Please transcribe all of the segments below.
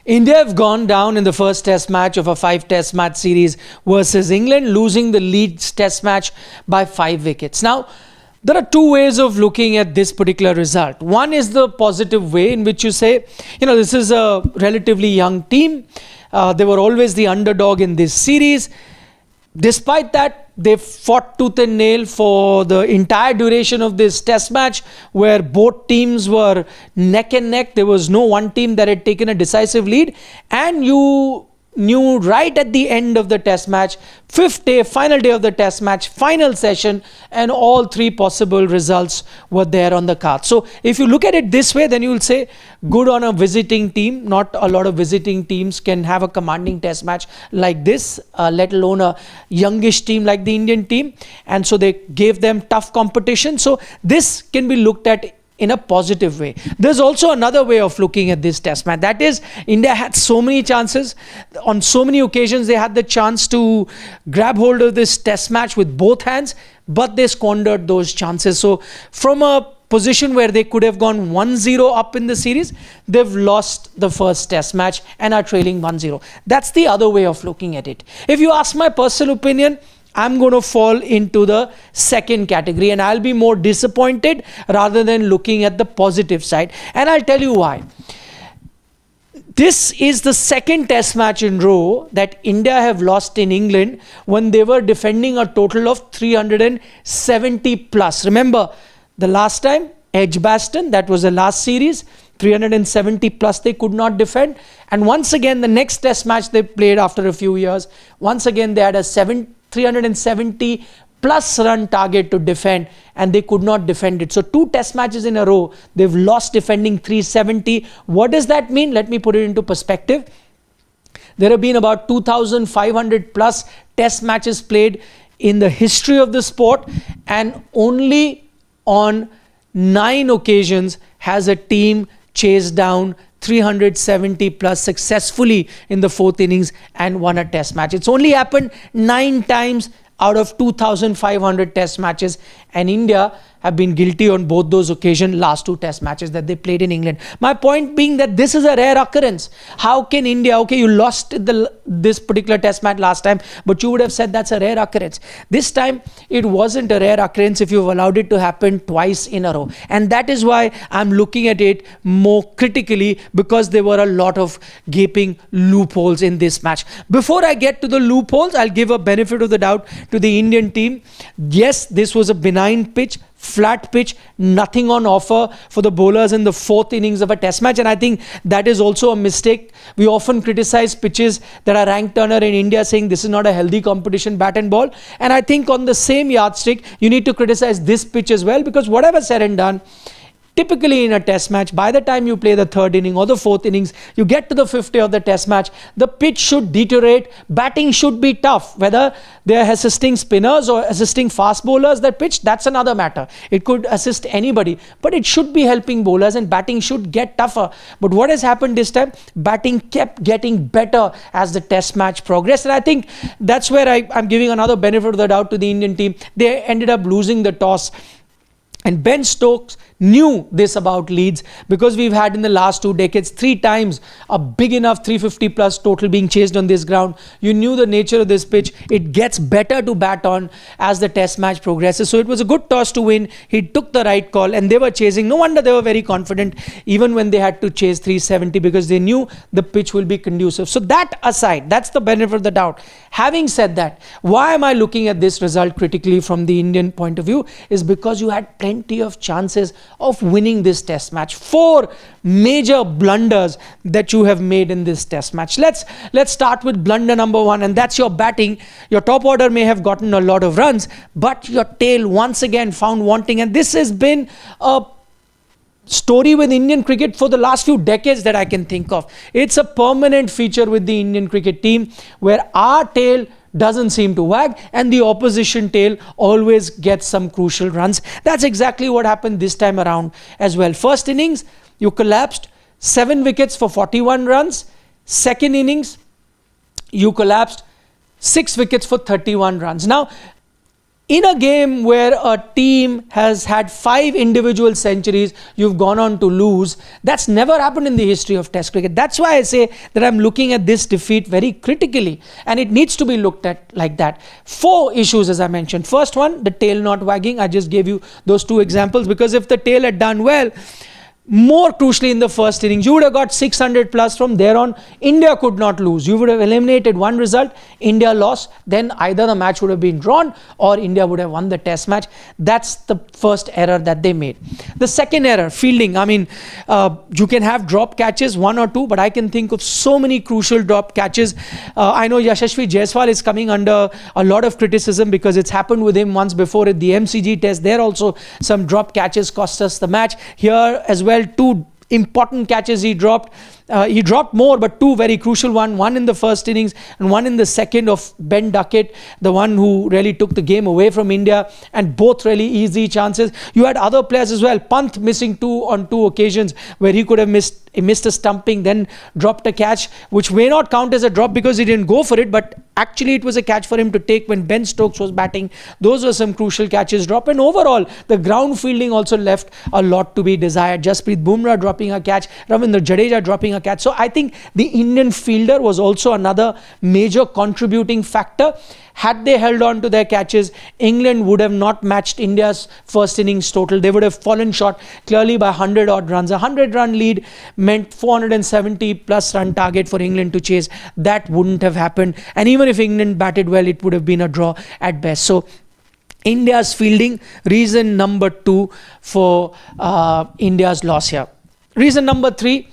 India have gone down in the first test match of a 5-test match series versus England, losing the Leeds Test match by 5 wickets. Now, there are two ways of looking at this particular result. One is the positive way, in which you say, this is a relatively young team. They were always the underdog in this series. Despite that, they fought tooth and nail for the entire duration of this test match, where both teams were neck and neck. There was no one team that had taken a decisive lead. And you knew right at the end of the test match, fifth day, final day of the test match, final session, and all three possible results were there on the card. So if you look at it this way, then you will say good on a visiting team. Not a lot of visiting teams can have a commanding test match like this, let alone a youngish team like the Indian team. And so they gave them tough competition. So this can be looked at in a positive way. There's also another way of looking at this test match. That is, India had so many chances. On so many occasions, they had the chance to grab hold of this test match with both hands, but they squandered those chances. So from a position where they could have gone 1-0 up in the series, they've lost the first test match and are trailing 1-0. That's the other way of looking at it. If you ask my personal opinion, I'm going to fall into the second category, and I'll be more disappointed rather than looking at the positive side. And I'll tell you why. This is the second test match in row that India have lost in England when they were defending a total of 370 plus. Remember, the last time, Edgbaston, that was the last series, 370 plus they could not defend. And once again, the next test match they played after a few years, once again they had a 370 plus run target to defend, and they could not defend it. So 2 test matches in a row, they've lost defending 370. What does that mean? Let me put it into perspective. There have been about 2,500 plus test matches played in the history of the sport, and only on 9 occasions has a team chased down 370 plus successfully in the 4th innings and won a test match. It's only happened 9 times out of 2,500 test matches, and India have been guilty on both those occasions, last 2 test matches that they played in England. My point being that this is a rare occurrence. How can India, okay, you lost this particular test match last time, but you would have said that's a rare occurrence. This time, it wasn't a rare occurrence if you've allowed it to happen twice in a row. And that is why I'm looking at it more critically, because there were a lot of gaping loopholes in this match. Before I get to the loopholes, I'll give a benefit of the doubt to the Indian team. Yes, this was a benign pitch, flat pitch, nothing on offer for the bowlers in the 4th innings of a test match. And I think that is also a mistake. We often criticize pitches that are ranked turner in India, saying this is not a healthy competition, bat and ball. And I think on the same yardstick, you need to criticize this pitch as well, because whatever said and done, typically in a test match, by the time you play the 3rd inning or the 4th innings, you get to the 5th day of the test match, the pitch should deteriorate, batting should be tough. Whether they are assisting spinners or assisting fast bowlers that pitch, that's another matter. It could assist anybody, but it should be helping bowlers, and batting should get tougher. But what has happened this time? Batting kept getting better as the test match progressed, and I think that's where I'm giving another benefit of the doubt to the Indian team. They ended up losing the toss. And Ben Stokes knew this about Leeds, because we've had in the last 2 decades 3 times a big enough 350 plus total being chased on this ground. You knew the nature of this pitch. It gets better to bat on as the test match progresses. So it was a good toss to win. He took the right call, and they were chasing. No wonder they were very confident even when they had to chase 370, because they knew the pitch will be conducive. So that aside, that's the benefit of the doubt. Having said that, why am I looking at this result critically from the Indian point of view? Is because you had plenty of chances of winning this test match. 4 major blunders that you have made in this test match. Let's start with blunder number 1, and that's your batting. Your top order may have gotten a lot of runs, but your tail once again found wanting. And this has been a story with Indian cricket for the last few decades that I can think of. It's a permanent feature with the Indian cricket team, where our tail doesn't seem to wag and the opposition tail always gets some crucial runs. That's exactly what happened this time around as well. First innings, you collapsed 7 wickets for 41 runs. Second innings, you collapsed 6 wickets for 31 runs. Now, in a game where a team has had 5 individual centuries, you've gone on to lose. That's never happened in the history of Test cricket. That's why I say that I'm looking at this defeat very critically, and it needs to be looked at like that. 4 issues, as I mentioned. First one, the tail not wagging. I just gave you those 2 examples, because if the tail had done well, more crucially in the first innings, you would have got 600 plus. From there on, India could not lose. You would have eliminated one result, India lost, then either the match would have been drawn or India would have won the test match. That's the first error that they made. The second error, fielding. I mean, you can have drop catches, 1 or 2, but I can think of so many crucial drop catches. I know Yashasvi Jaiswal is coming under a lot of criticism because it's happened with him once before at the MCG test. There also some drop catches cost us the match. Here as well, 2 important catches he dropped. He dropped more, but 2 very crucial one in the first innings and one in the second of Ben Duckett, the one who really took the game away from India, and both really easy chances. You had other players as well. Pant missing 2 on 2 occasions where he could have missed a stumping, then dropped a catch, which may not count as a drop because he didn't go for it, but actually it was a catch for him to take when Ben Stokes was batting. Those were some crucial catches dropped, and overall the ground fielding also left a lot to be desired. Jasprit Bumrah dropping a catch, Ravindra Jadeja dropping a catch. So I think the Indian fielder was also another major contributing factor. Had they held on to their catches, England would have not matched India's first innings total. They would have fallen short clearly by 100 odd runs. A 100-run lead meant 470 plus run target for England to chase. That wouldn't have happened. And even if England batted well, it would have been a draw at best. So India's fielding, reason number 2 for India's loss here. Reason number 3,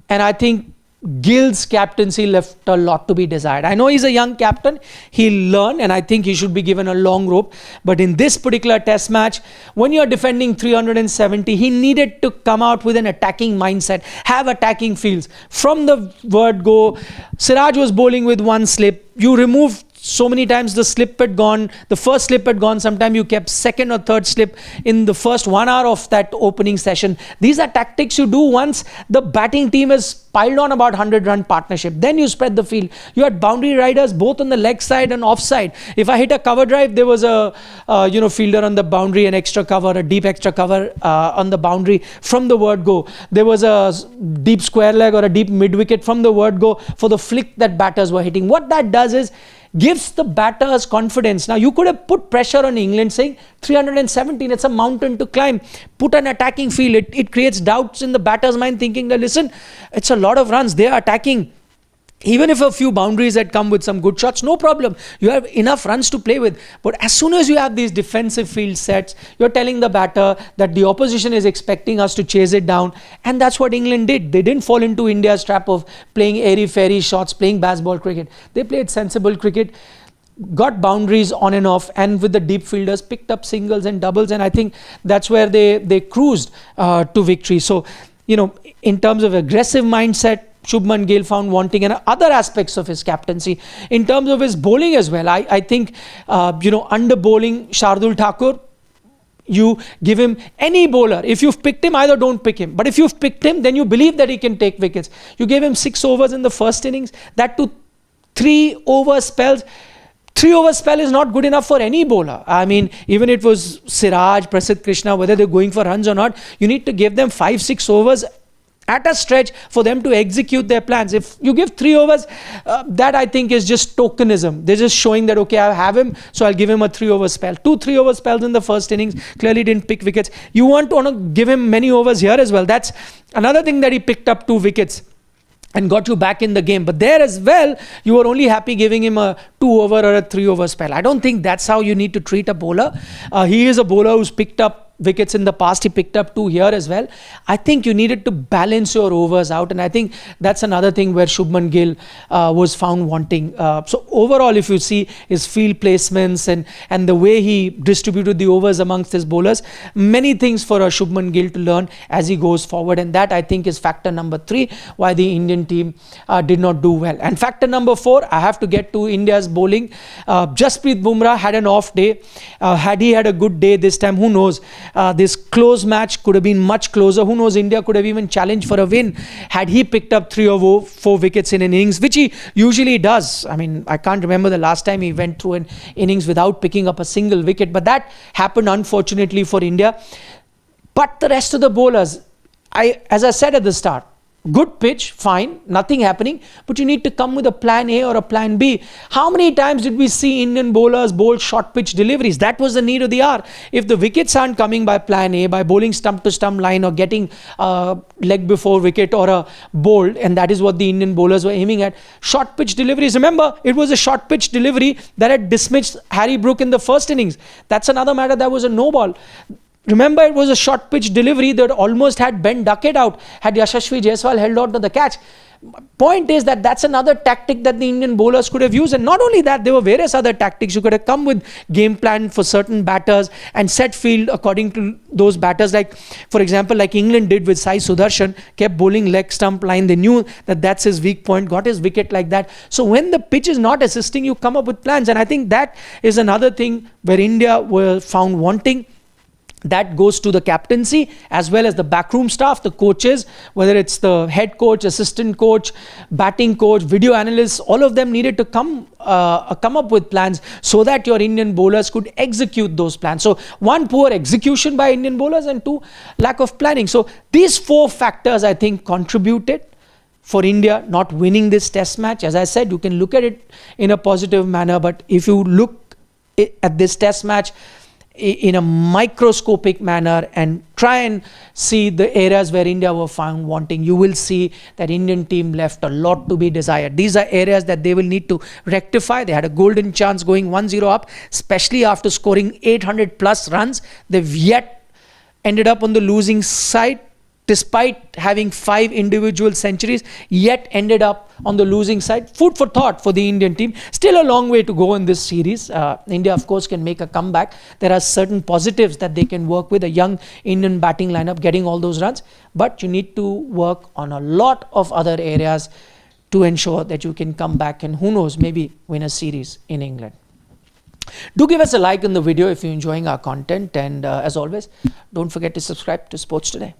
and I think Gill's captaincy left a lot to be desired. I know he's a young captain, he'll learn, and I think he should be given a long rope. But in this particular test match, when you're defending 370, he needed to come out with an attacking mindset, have attacking fields. From the word go, Siraj was bowling with 1 slip. You removed so many times the slip had gone, the first slip had gone, sometimes you kept second or third slip in the first 1 hour of that opening session. These are tactics you do once the batting team has piled on about 100-run partnership. Then you spread the field. You had boundary riders both on the leg side and offside. If I hit a cover drive, there was a fielder on the boundary, an extra cover, a deep extra cover on the boundary from the word go. There was a deep square leg or a deep mid wicket from the word go for the flick that batters were hitting. What that does is gives the batters confidence. Now you could have put pressure on England saying 317, it's a mountain to climb. Put an attacking field. It creates doubts in the batter's mind thinking that listen, it's a lot of runs, they are attacking. Even if a few boundaries had come with some good shots, no problem. You have enough runs to play with. But as soon as you have these defensive field sets, you're telling the batter that the opposition is expecting us to chase it down. And that's what England did. They didn't fall into India's trap of playing airy-fairy shots, playing baseball cricket. They played sensible cricket, got boundaries on and off, and with the deep fielders picked up singles and doubles. And I think that's where they cruised to victory. So, in terms of aggressive mindset, Shubman Gill found wanting, and other aspects of his captaincy. In terms of his bowling as well, I think, under bowling Shardul Thakur, you give him any bowler. If you've picked him, either don't pick him. But if you've picked him, then you believe that he can take wickets. You gave him 6 overs in the first innings, that to 3 over spells. 3 over spell is not good enough for any bowler. I mean, even if it was Siraj, Prasidh Krishna, whether they're going for runs or not, you need to give them 5-6 overs at a stretch for them to execute their plans. If you give 3 overs, that I think is just tokenism. They're just showing that, okay, I have him, so I'll give him a 3 over spell. 2 3-over spells in the first innings, clearly didn't pick wickets. You want to give him many overs here as well. That's another thing, that he picked up 2 wickets and got you back in the game. But there as well, you were only happy giving him a 2 over or a 3 over spell. I don't think that's how you need to treat a bowler. He is a bowler who's picked up wickets in the past. He picked up 2 here as well. I think you needed to balance your overs out, and I think that's another thing where Shubman Gill was found wanting. So overall, if you see his field placements and the way he distributed the overs amongst his bowlers, many things for Shubman Gill to learn as he goes forward, and that I think is factor number 3 why the Indian team did not do well. And factor number 4, I have to get to India's bowling. Jasprit Bumrah had an off day. Had he had a good day this time, who knows? This close match could have been much closer. Who knows, India could have even challenged for a win had he picked up 3 or 4 wickets in an innings, which he usually does. I mean, I can't remember the last time he went through an innings without picking up a single wicket, but that happened unfortunately for India. But the rest of the bowlers, as I said at the start, good pitch, fine, nothing happening, but you need to come with a plan A or a plan B. How many times did we see Indian bowlers bowl short pitch deliveries? That was the need of the hour. If the wickets aren't coming by plan A, by bowling stump to stump line or getting leg before wicket or a bowled, and that is what the Indian bowlers were aiming at, short pitch deliveries. Remember, it was a short pitch delivery that had dismissed Harry Brook in the first innings. That's another matter. That was a no ball. Remember, it was a short pitch delivery that almost had Ben Duckett out had Yashasvi Jaiswal held on to the catch. Point is that that's another tactic that the Indian bowlers could have used. And not only that, there were various other tactics. You could have come with game plan for certain batters and set field according to those batters. Like, for example, like England did with Sai Sudarshan, kept bowling leg stump line. They knew that that's his weak point, got his wicket like that. So when the pitch is not assisting, you come up with plans. And I think that is another thing where India were found wanting. That goes to the captaincy as well as the backroom staff, the coaches, whether it's the head coach, assistant coach, batting coach, video analysts, all of them needed to come up with plans so that your Indian bowlers could execute those plans. So 1, poor execution by Indian bowlers, and 2, lack of planning. So these 4 factors, I think, contributed for India not winning this test match. As I said, you can look at it in a positive manner, but if you look at this test match in a microscopic manner and try and see the areas where India were found wanting, you will see that Indian team left a lot to be desired. These are areas that they will need to rectify. They had a golden chance going 1-0 up, especially after scoring 800 plus runs. They've yet ended up on the losing side. Despite having 5 individual centuries, yet ended up on the losing side. Food for thought for the Indian team. Still a long way to go in this series. India, of course, can make a comeback. There are certain positives that they can work with. A young Indian batting lineup getting all those runs. But you need to work on a lot of other areas to ensure that you can come back and, who knows, maybe win a series in England. Do give us a like in the video if you're enjoying our content. And as always, don't forget to subscribe to Sports Today.